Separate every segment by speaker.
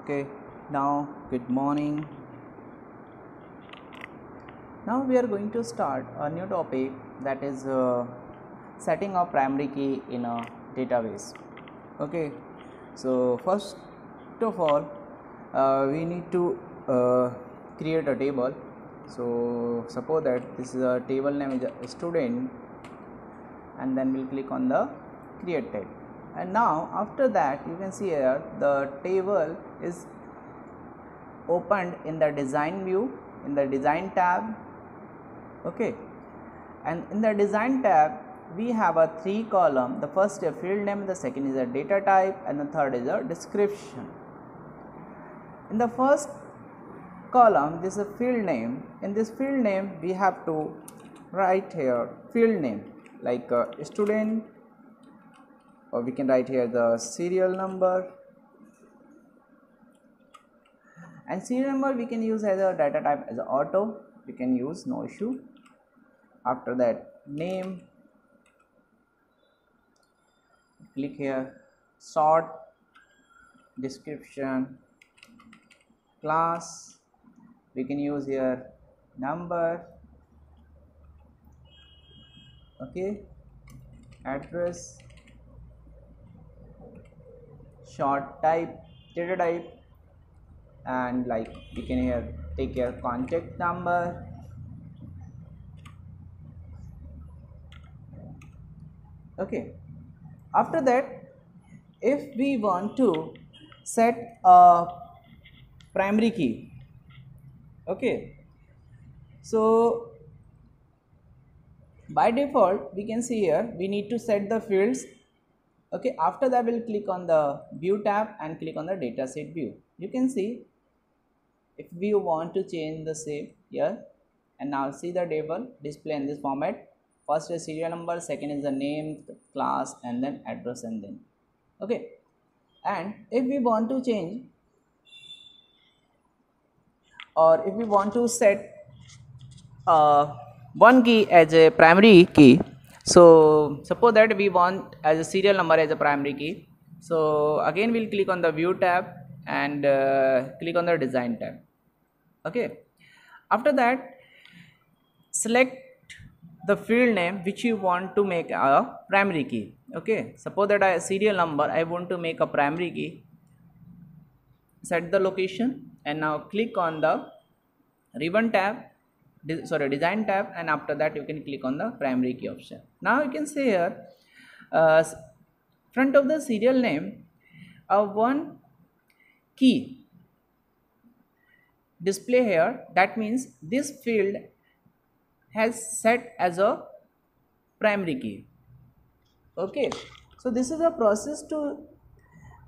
Speaker 1: Okay, now good morning. Now we are going to start a new topic, that is setting a primary key in a database. Okay, so first of all, we need to create a table. So suppose that this is a table name is a student, and then we'll click on the create table. And now after that, you can see here the table is opened in the design view, in the design tab. Okay, and in the design tab we have a 3 column. The first is a field name, the second is a data type, and the third is a description. In the first column, this is a field name. In this field name we have to write here field name like student, or we can write here the serial number, and serial number we can use as a data type as a auto, we can use, no issue. After that, name, click here, sort, description, class, we can use here number, okay, address, short type, data type, and like we can here take your contact number. Okay, after that, if we want to set a primary key, okay, so by default we can see here we need to set the fields. Okay, after that we'll click on the view tab and click on the dataset view. You can see if we want to change the shape here, and now see the table display in this format. First is serial number, second is the name, the class, and then address, and then okay. And if we want to change, or if we want to set one key as a primary key, so suppose that we want as a serial number as a primary key, so again we'll click on the view tab and click on the design tab. Okay, after that select the field name which you want to make a primary key. Okay, suppose that I serial number I want to make a primary key, set the location, and now click on the ribbon tab, design tab, and after that you can click on the primary key option. Now you can see here front of the serial name one key display here, that means this field has set as a primary key. Okay, so this is a process to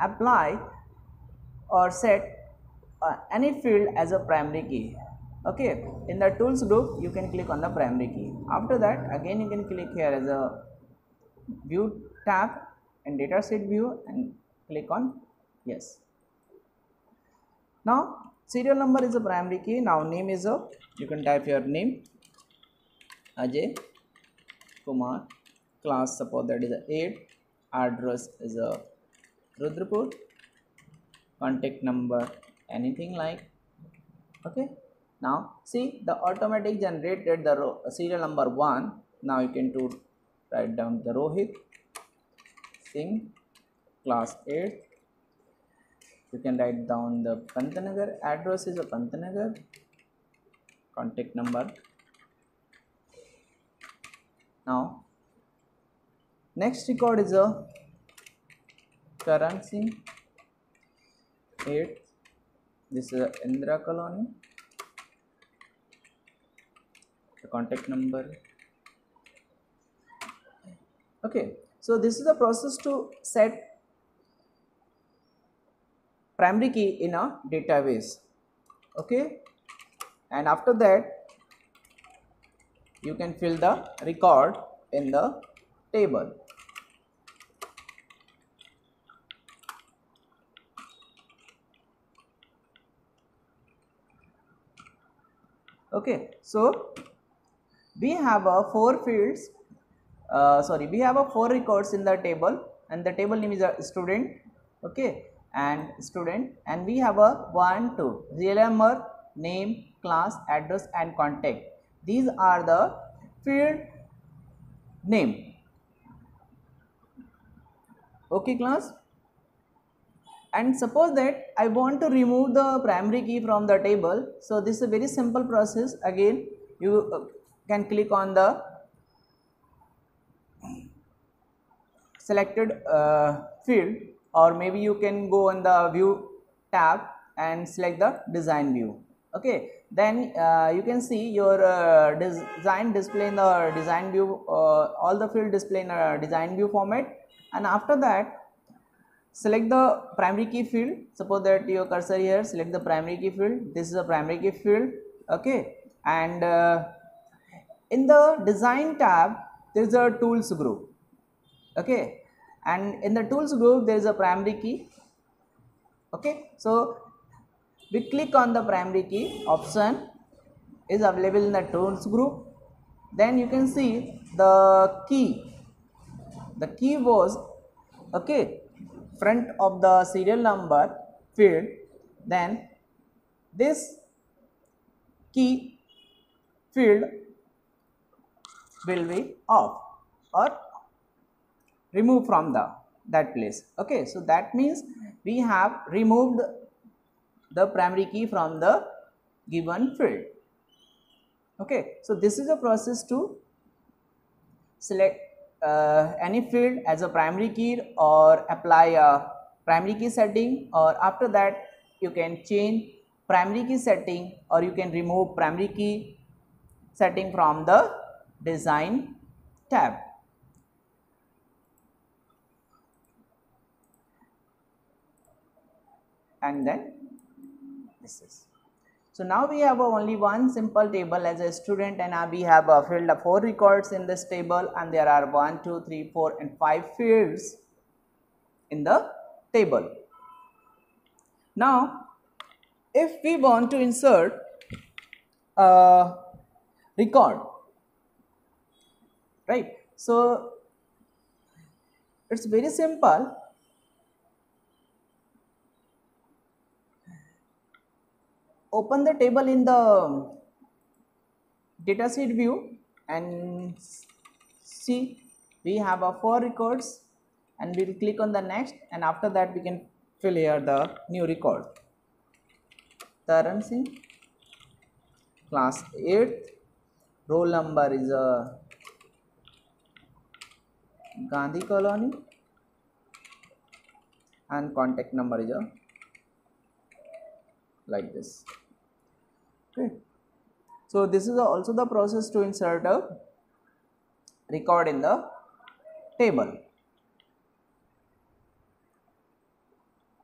Speaker 1: apply or set any field as a primary key. Okay, in the tools group you can click on the primary key. After that again you can click here as a view tab and dataset view and click on yes. Now serial number is a primary key. Now name is a, you can type your name Ajay Kumar, class suppose that is a 8, address is a Rudrapur, contact number anything like, okay. Now see the automatic generated the row, serial number 1. Now you can to write down the Rohit Singh, class 8, you can write down the Pantanagar, address is a Pantanagar, contact number. Now next record is a Karan Singh 8, this is a Indra Colony, the contact number. Okay, so this is the process to set primary key in a database. Okay, and after that you can fill the record in the table. Okay, so we have a 4 fields, we have a 4 records in the table, and the table name is a student. Okay, and student, and we have a 1 2 real number, name, class, address and contact. These are the field name. Okay class, and suppose that I want to remove the primary key from the table. So this is a very simple process. Again you can click on the selected field, or maybe you can go on the view tab and select the design view. Okay, then you can see your design display in the design view, all the field display in a design view format, and after that select the primary key field. Suppose that your cursor here, select the primary key field. This is a primary key field. Okay, and in the design tab there is a tools group. Okay, and in the tools group there is a primary key. Okay, so we click on the primary key option is available in the tools group. Then you can see the key was, okay, front of the serial number field. Then this key field will be off or remove from that place. Okay, so that means we have removed the primary key from the given field. Okay, so this is a process to select any field as a primary key or apply a primary key setting, or after that you can change primary key setting or you can remove primary key setting from the design tab. And then this is, so now we have only one simple table as a student, and we have filled up 4 records in this table, and there are 1 2 3 4 and 5 fields in the table. Now if we want to insert a record, right, so it's very simple. Open the table in the datasheet view and see we have 4 records, and we will click on the next, and after that we can fill here the new record. Taran Singh, class 8th, roll number is Gandhi Colony, and contact number is like this. Okay, so this is also the process to insert a record in the table.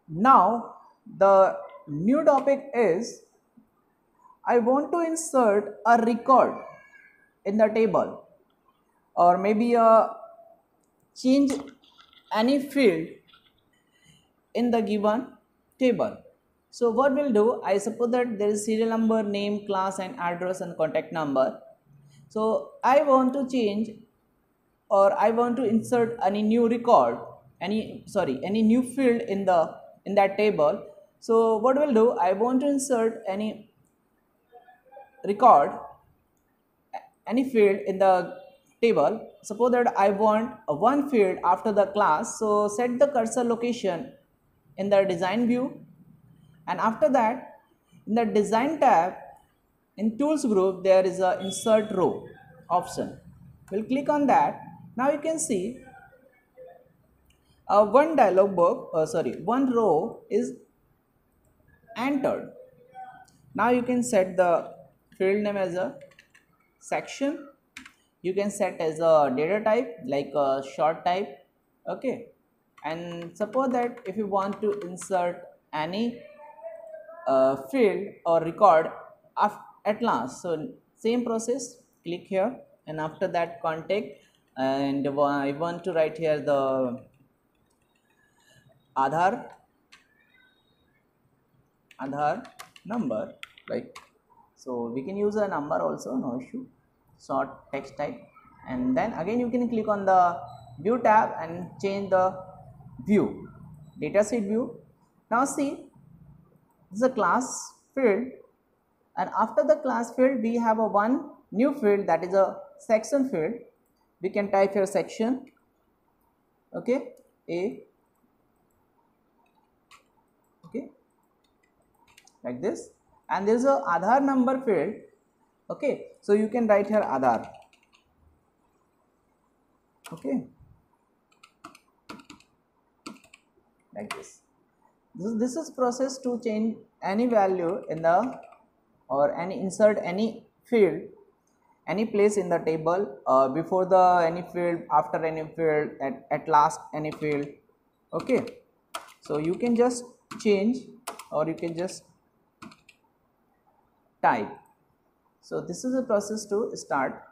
Speaker 1: Now the new topic is I want to insert a record in the table, or maybe change any field in the given table. So what we'll do, I suppose that there is serial number, name, class and address and contact number. So I want to change, or I want to insert any new record, any new field in that table. So what we'll do, I want to insert any record, any field in the table. Suppose that I want one field after the class. So set the cursor location in the design view, and after that in the design tab in tools group there is a insert row option. We'll click on that. Now you can see one row is entered. Now you can set the field name as a section, you can set as a data type like a short type. Okay, and suppose that if you want to insert any field or record at last, so same process, click here, and after that contact, and I want to write here the Aadhaar number, right? So we can use a number also, no issue, short text type. And then again you can click on the view tab and change the view, dataset view. Now see, this is a class field, and after the class field we have a one new field, that is a section field. We can type here section, okay, A, okay, like this, and there is a Aadhaar number field, okay, so you can write here Aadhaar, okay, like this. This is process to change any value in the or any insert any field, any place in the table, before the any field, after any field, at last any field, okay. So you can just change or you can just type. So this is a process to start.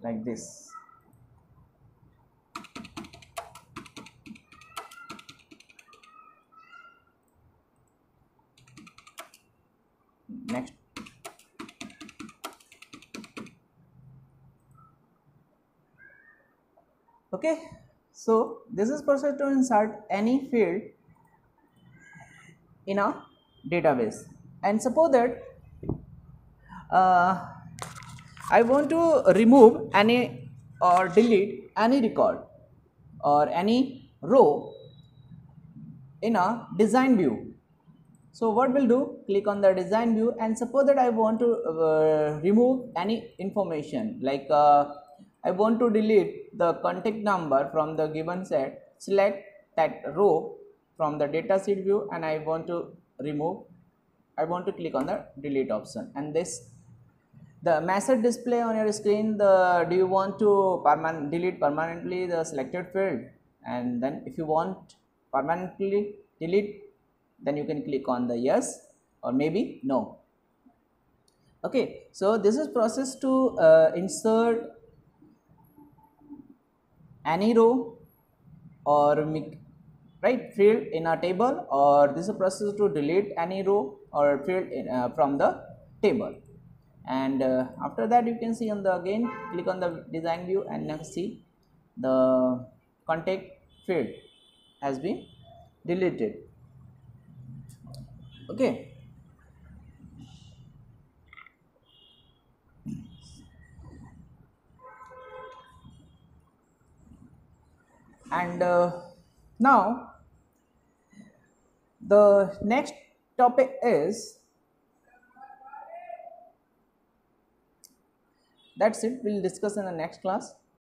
Speaker 1: Like this. Next. Okay, so this is process to insert any field in a database, and suppose that I want to remove any or delete any record or any row in a design view. So what we'll do, click on the design view, and suppose that I want to remove any information, like I want to delete the contact number from the given set. Select that row from the data sheet view, and I want to click on the delete option, and this the message display on your screen, the do you want to delete permanently the selected field, and then if you want permanently delete, then you can click on the yes or maybe no. Okay, so this is process to insert any row or field in a table, or this is a process to delete any row or field from the table. And after that you can see on the again click on the design view, and now see the contact field has been deleted. Okay, and now the next topic is, that's it, we'll discuss in the next class.